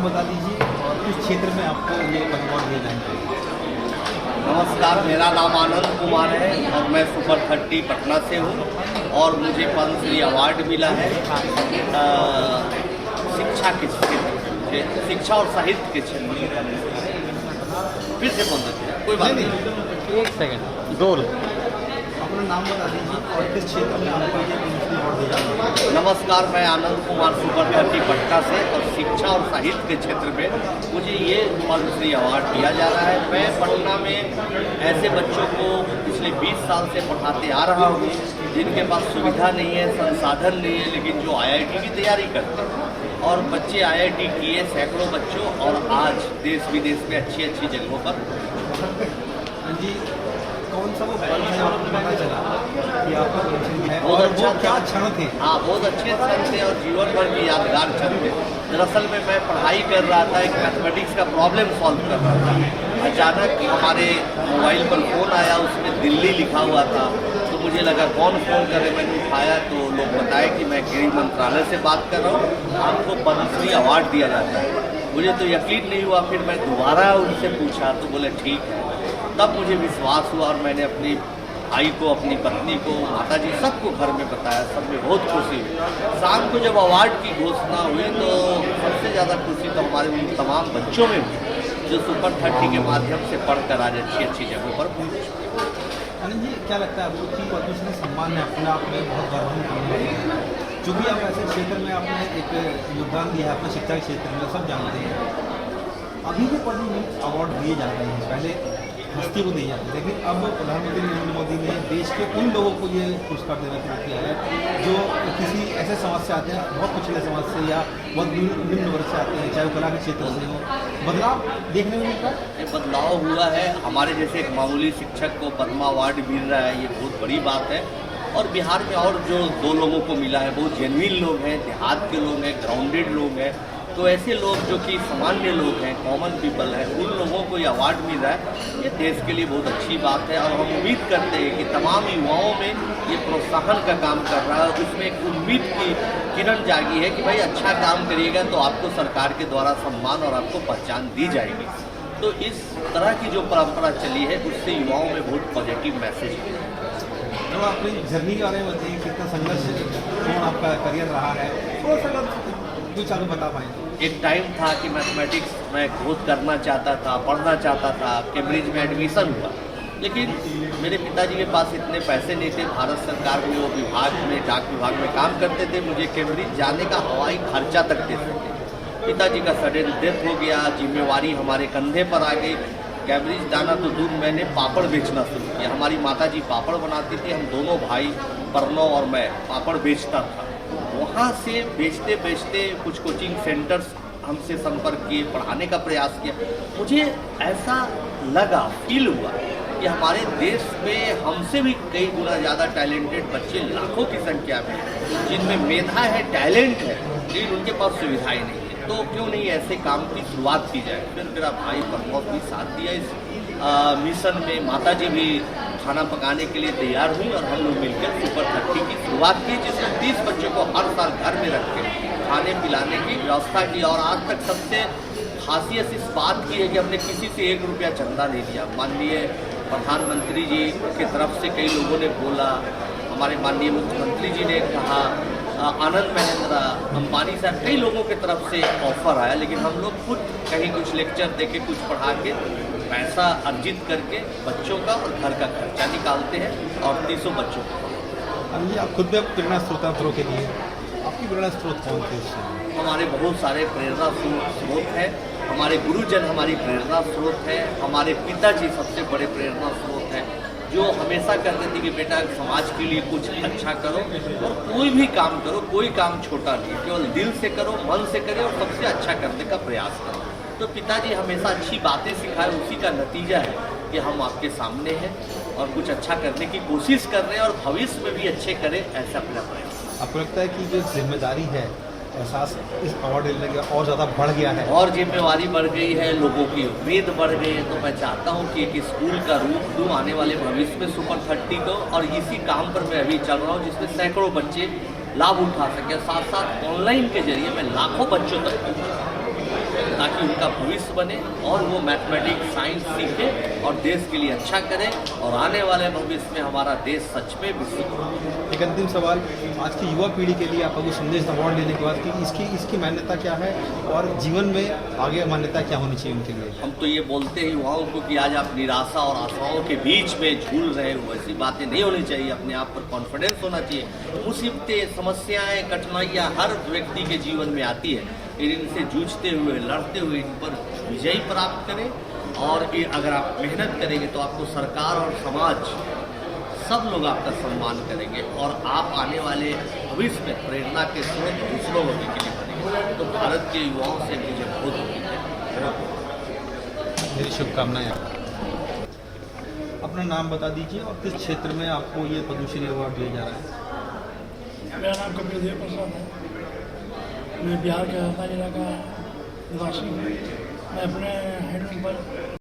नाम बता दीजिए और किस क्षेत्र में आपको ये अवार्ड दिए जाएंगे। नमस्कार, मेरा नाम आनंद कुमार है और मैं सुपर 30 पटना से हूँ और मुझे पद्मश्री अवार्ड मिला है शिक्षा के क्षेत्र में, शिक्षा और साहित्य के क्षेत्र में। फिर से बोल देते हैं, कोई बात नहीं। एक सेकंड, दो अपना नाम बता दीजिए और किस क्षेत्र में आपको ये पद्मश्री अवार्ड दिया जाएगा। नमस्कार, मैं आनंद कुमार सुपर 30 पटना से और शिक्षा और साहित्य के क्षेत्र में मुझे ये पद्मश्री अवार्ड दिया जा रहा है। मैं पटना में ऐसे बच्चों को पिछले 20 साल से पढ़ाते आ रहा हूँ जिनके पास सुविधा नहीं है, संसाधन नहीं है, लेकिन जो IIT की तैयारी करते हैं और बच्चे IIT किए सैकड़ों बच्चों और आज देश विदेश में अच्छी अच्छी जगहों पर। जी, कौन सा वो पल है आपको पता चला कि आपका पद्मश्री है बहुत और अच्छा वो क्या क्षण थे? हाँ, बहुत अच्छे क्षण थे और जीवन भर की यादगार क्षण थे। दरअसल में मैं पढ़ाई कर रहा था, एक मैथमेटिक्स का प्रॉब्लम सॉल्व कर रहा था। अचानक हमारे मोबाइल पर फ़ोन आया, उसमें दिल्ली लिखा हुआ था। तो मुझे लगा कौन फ़ोन करे, मैंने उठाया तो लोग बताए कि मैं गृह मंत्रालय से बात कर रहा हूँ, आपको पद्मश्री अवार्ड दिया जाता है। मुझे तो यकीन नहीं हुआ, फिर मैं दोबारा उनसे पूछा तो बोले ठीक है। तब मुझे विश्वास हुआ और मैंने अपनी भाई को, अपनी पत्नी को, माताजी सबको घर में बताया। सब में बहुत खुशी हुई। शाम को जब अवार्ड की घोषणा हुई तो सबसे ज़्यादा खुशी तो हमारे उन तमाम बच्चों में हुई जो सुपर 30 के माध्यम से पढ़कर आज अच्छी अच्छी जगहों पर पहुँचे। अनिल जी, क्या लगता है आपको कि पद्मश्री सम्मान है अपने आप में बहुत गर्व, चूँकि आप ऐसे क्षेत्र में आपने एक योगदान दिया है अपना शिक्षा के क्षेत्र में, सब जानते हैं। अभी जो पद्म अवार्ड दिए जा रहे हैं पहले हस्ती को दिए जाते हैं, लेकिन अब प्रधानमंत्री नरेंद्र मोदी ने देश के उन लोगों को ये पुरस्कार देना शुरू किया है जो किसी ऐसे समाज से आते हैं, बहुत पिछले समाज से या बहुत निम्न वर्ग से आते हैं, चाहे वो कला के क्षेत्र से हो। बदलाव देखने में मिलता है। ये बदलाव हुआ है। हमारे जैसे एक मामूली शिक्षक को पद्मा अवार्ड मिल रहा है, ये बहुत बड़ी बात है। और बिहार में और जो 2 लोगों को मिला है, बहुत जेन्युइन लोग हैं, देहात के लोग हैं, ग्राउंडेड लोग हैं। तो ऐसे लोग जो कि सामान्य लोग हैं, कॉमन पीपल हैं, उन लोगों को ये अवार्ड मिल रहा है, ये देश के लिए बहुत अच्छी बात है। और हम उम्मीद करते हैं कि तमाम युवाओं में ये प्रोत्साहन का काम कर रहा है। उसमें एक उम्मीद की किरण जागी है कि भाई अच्छा काम करिएगा तो आपको सरकार के द्वारा सम्मान और आपको पहचान दी जाएगी। तो इस तरह की जो परंपरा चली है उससे युवाओं में बहुत पॉजिटिव मैसेज है। तो अपनी जर्नी के बारे में बताइए, कितना संघर्ष आपका करियर रहा है, थोड़ा सा कुछ आपको बता पाएंगे। एक टाइम था कि मैथमेटिक्स मैं खुद करना चाहता था, पढ़ना चाहता था, कैम्ब्रिज में एडमिशन हुआ, लेकिन मेरे पिताजी के पास इतने पैसे नहीं थे। भारत सरकार में वो विभाग में, डाक विभाग में काम करते थे, मुझे कैम्ब्रिज जाने का हवाई खर्चा तक दे सकते। पिताजी का सडन डेथ हो गया, जिम्मेवारी हमारे कंधे पर आ गई। कैम्ब्रिज जाना तो दूर, मैंने पापड़ बेचना शुरू किया। हमारी माताजी पापड़ बनाती थी, हम दोनों भाई प्रणव और मैं पापड़ बेचता था। वहाँ से बेचते बेचते कुछ कोचिंग सेंटर्स हमसे संपर्क किए, पढ़ाने का प्रयास किया। मुझे ऐसा लगा, फील हुआ कि हमारे देश में हमसे भी कई गुना ज़्यादा टैलेंटेड बच्चे लाखों की संख्या में, जिनमें मेधा है, टैलेंट है, लेकिन उनके पास सुविधाएं नहीं है। तो क्यों नहीं ऐसे काम की शुरुआत की जाए। फिर मेरा भाई प्रणव भी साथ दिया इस मिशन में। माताजी भी खाना पकाने के लिए तैयार हुई और हम लोग मिलकर सुपर 30 की शुरुआत की, जिसमें 30 बच्चों को हर साल घर में रख के खाने पिलाने की व्यवस्था की। और आज तक सबसे खासियत इस बात की है कि हमने किसी से 1 रुपया चंदा नहीं दिया। माननीय प्रधानमंत्री जी की तरफ से कई लोगों ने बोला, हमारे माननीय मुख्यमंत्री जी ने कहा, आनंद महेंद्र, अंबानी साहब, कई लोगों की तरफ से ऑफर आया, लेकिन हम लोग खुद कहीं कुछ लेक्चर देके, कुछ पढ़ा के, पैसा अर्जित करके बच्चों का और घर का खर्चा निकालते हैं और 300 बच्चों को। अनिल जी, आप खुद में प्रेरणा स्रोत के लिए आपकी प्रेरणा स्रोत कौन थे? हमारे बहुत सारे प्रेरणा स्रोत हैं। हमारे गुरुजन हमारी प्रेरणा स्रोत है। हमारे पिताजी सबसे बड़े प्रेरणा स्रोत हैं, जो हमेशा कहते थे कि बेटा समाज के लिए कुछ अच्छा करो और कोई भी काम करो, कोई काम छोटा नहीं, केवल दिल से करो, मन से करो और सबसे अच्छा करने का प्रयास करो। तो पिताजी हमेशा अच्छी बातें सिखाए, उसी का नतीजा है कि हम आपके सामने हैं और कुछ अच्छा करने की कोशिश कर रहे हैं और भविष्य में भी अच्छे करें, ऐसा अपना प्रयास। आपको लगता है कि जो जिम्मेदारी है, एहसास इस अवार्ड लेने का और ज़्यादा बढ़ गया है और जिम्मेवारी बढ़ गई है, लोगों की उम्मीद बढ़ गई है। तो मैं चाहता हूँ कि एक स्कूल का रूप दूँ आने वाले भविष्य में सुपर 30 को, और इसी काम पर मैं अभी चल रहा हूँ जिसमें सैकड़ों बच्चे लाभ उठा सकें। साथ साथ ऑनलाइन के जरिए मैं लाखों बच्चों तक ताकि उनका भविष्य बने और वो मैथमेटिक्स साइंस सीखे और देश के लिए अच्छा करें और आने वाले भविष्य में हमारा देश सच में विकसित हो। एक अंतिम सवाल, आज की युवा पीढ़ी के लिए आपको संदेश अवार्ड लेने के बाद कि इसकी मान्यता क्या है और जीवन में आगे मान्यता क्या होनी चाहिए उनके लिए? हम तो ये बोलते हैं युवाओं को कि आज आप निराशा और आशाओं के बीच में झूल रहे हो, ऐसी बातें नहीं होनी चाहिए। अपने आप पर कॉन्फिडेंस होना चाहिए। मुसीबतें, समस्याएं, कठिनाइयाँ हर व्यक्ति के जीवन में आती है, लेकिन इनसे जूझते हुए, लड़ते हुए इन पर विजय प्राप्त करें। और ये अगर आप मेहनत करेंगे तो आपको सरकार और समाज सब लोग आपका सम्मान करेंगे और आप आने वाले भविष्य में प्रेरणा के स्रोत दूसरों लोगों के लिए बनेंगे। तो भारत के युवाओं से मुझे बहुत उम्मीद है। मेरी शुभकामनाएं। अपना नाम बता दीजिए और किस क्षेत्र में आपको ये पद्मश्री अवार्ड दिया जा रहा है? मेरा नाम कपिल देव प्रसाद है। मैं बिहार के हरदा जिला का निवासी हूँ। मैं अपने हैंडलूम पर